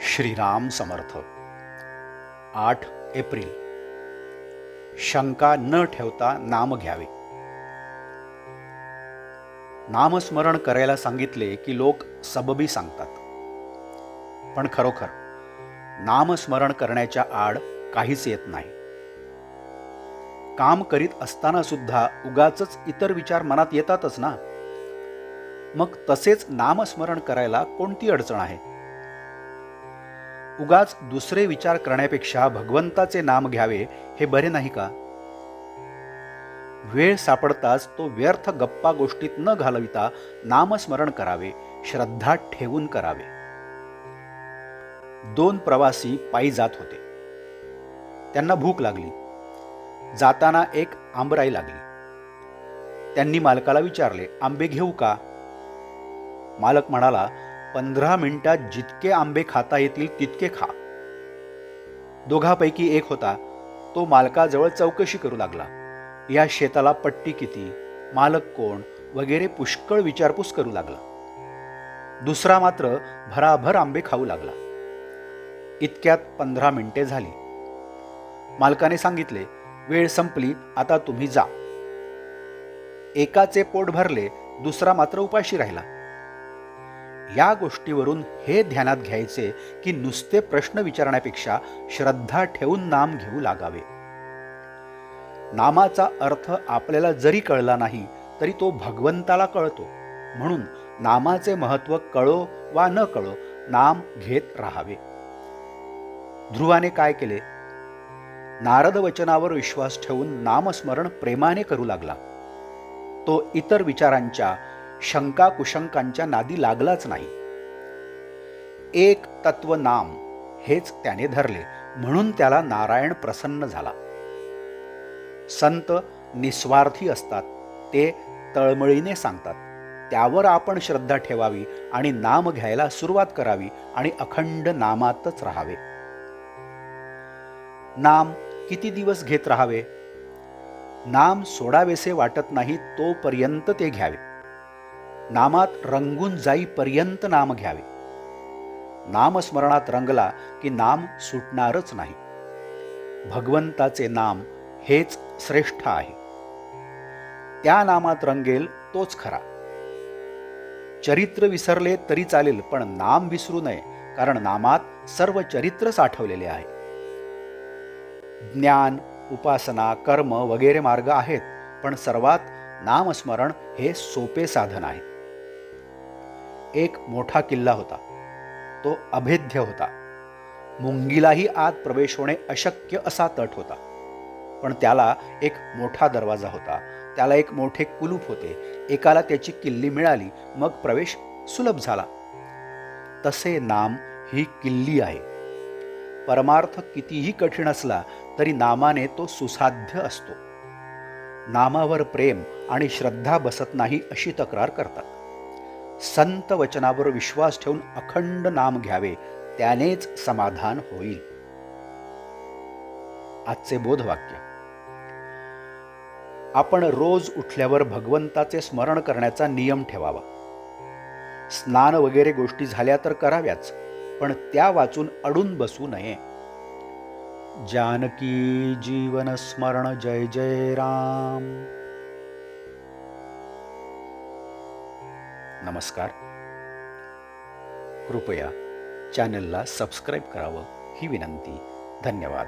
Shriram Samarth. 8 April. शंका न ठेवता नाम घ्यावे. नामस्मरण करायला सांगितले की लोक सबबी सांगतात, पण खरोखर नामस्मरण करण्याच्या आड काहीच येत नाही. काम करीत असताना सुद्धा उगाचच इतर विचार मनात येतातच ना. मग तसेच नामस्मरण करायला कोणती अडचण आहे? उगाच दुसरे विचार करण्यापेक्षा भगवंताचे नाम घ्यावे हे बरे नाही का? वेळ सापडताच तो व्यर्थ गप्पा गोष्टीत न घालविता नामस्मरण करावे, श्रद्धा ठेवून करावे. 2 प्रवासी पायी जात होते. त्यांना भूक लागली. जाताना एक आंबराई लागली. त्यांनी मालकाला विचारले, आंबे घेऊ का? मालक म्हणाला, 15 मिनिटात जितके आंबे खाता येतील तितके खा. दोघांपैकी एक होता, तो मालकाजवळ चौकशी करू लागला. या शेताला पट्टी किती, मालक कोण वगैरे पुष्कळ विचारपूस करू लागला. दुसरा मात्र भराभर आंबे खाऊ लागला. इतक्यात 15 मिनिटे झाली. मालकाने सांगितले, वेळ संपली, आता तुम्ही जा. एकाचे पोट भरले, दुसरा मात्र उपाशी राहिला. या गोष्टीवरून हे ध्यानात घ्यायचे की नुसते प्रश्न विचारण्यापेक्षा श्रद्धा ठेवून नाम घेऊ लागावे. नामाचा अर्थ आपल्याला जरी कळला नाही तरी तो भगवंताला कळतो. म्हणून नामाचे महत्त्व कळो वा न कळो नाम घेत राहावे. ध्रुवाने काय केले? नारद वचनावर विश्वास ठेवून नामस्मरण प्रेमाने करू लागला. तो इतर विचारांच्या, शंका कुशंकांच्या नादी लागलाच नाही. एक तत्व नाम हेच त्याने धरले, म्हणून त्याला नारायण प्रसन्न झाला. संत निस्वार्थी असतात, ते तळमळीने सांगतात. त्यावर आपण श्रद्धा ठेवावी आणि नाम घ्यायला सुरुवात करावी आणि अखंड नामातच राहावे. नाम किती दिवस घेत राहावे? नाम सोडावेसे वाटत नाही तोपर्यंत ते घ्यावे. नामात रंगून जाईपर्यंत नाम घ्यावे. नामस्मरणात रंगला की नाम सुटणारच नाही. भगवंताचे नाम हेच श्रेष्ठ आहे. त्या नामात रंगेल तोच खरा. चरित्र विसरले तरी चालेल, पण नाम विसरू नये, कारण नामात सर्व चरित्र साठवलेले आहे. ज्ञान, उपासना, कर्म वगैरे मार्ग आहेत, पण सर्वात नामस्मरण हे सोपे साधन आहे. एक मोठा किल्ला होता. तो अभेद्य होता. मुंगीलाही आत प्रवेश होणे अशक्य असा तट होता. पण त्याला एक मोठा दरवाजा होता. त्याला एक मोठे कुलूप होते. एकाला त्याची किल्ली मिळाली, मग प्रवेश सुलभ झाला. तसे नाम ही किल्ली आहे. परमार्थ कितीही कठीण असला तरी नामाने तो सुसाध्य असतो. नामावर प्रेम आणि श्रद्धा बसत नाही अशी तक्रार करतात. संत वचनावर विश्वास ठेवून अखंड नाम घ्यावे, त्यानेच समाधान होईल. आजचे बोधवाक्य. आपण रोज उठल्यावर भगवंताचे स्मरण करण्याचा नियम ठेवावा. स्नान वगैरे गोष्टी झाल्या तर कराव्याच, पण त्या वाचून अडून बसू नये. जानकी जीवन स्मरण जय जय राम. नमस्कार. कृपया चॅनलला सबस्क्राईब करावं ही विनंती. धन्यवाद.